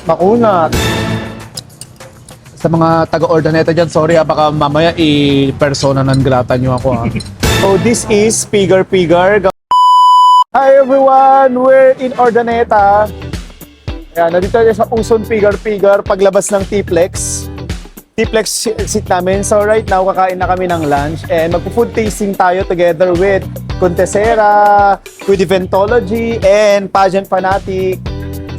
Makunat. Sa mga taga-Ordaneta dyan, sorry baka mamaya i-persona non grata nyo ako So this is Pigar Pigar. Hi everyone! We're in Ordaneta. Ayan, nandito tayo sa Uson Pigar Pigar paglabas ng T-Plex. T-Plex seat namin. So right now, kakain na kami ng lunch and magpo-food tasting tayo together with Contesera, with Eventology, and Pageant Fanatic.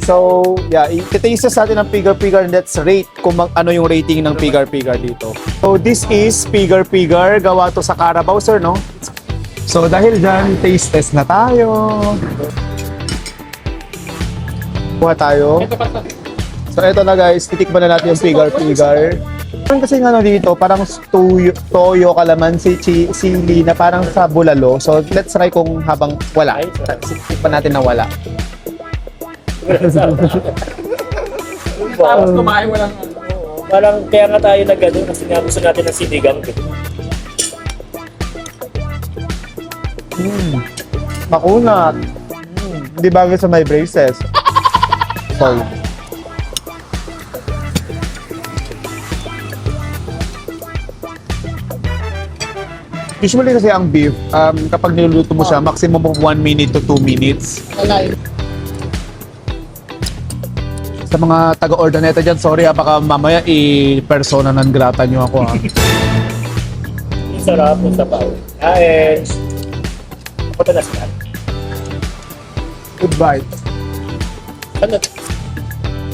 So, yeah, itaste sa atin ng Pigar Pigar and let's rate kung ano yung rating ng Pigar Pigar dito. So, this is Pigar Pigar. Gawa to sa Carabao, sir, no? So, dahil dyan, taste test na tayo. Kuha tayo. So, eto na guys, titikman na natin yung Pigar Pigar. Parang kasi nga dito, parang toyo, kalamansi, sili na parang sa bulalo. So, let's try kung habang wala. Tikman natin na wala. Tapos kumain mo lang. Parang kaya nga tayo nag-ano kasi nga gusto natin ng sinigang. Makunat. Hindi bagay sa my braces. Sorry. Usually kasi ang beef, kapag niluluto mo siya, maximum of 1 minute to 2 minutes. Sa mga taga-Ordaneta dyan, sorry baka mamaya i-persona non grata nyo ako Sarap ng sabaw. And punta na sila. Goodbye. Ano?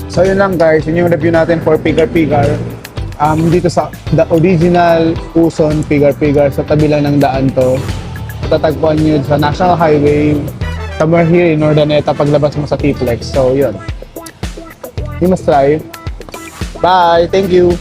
So yun lang guys, yun yung review natin for Pigar Pigar. Dito sa the original Uson Pigar Pigar, sa tabi lang ng daan to. Tatagpuan nyo sa National Highway, somewhere here in Ordaneta paglabas mo sa T-Plex. So yun. You must try. Bye! Thank you!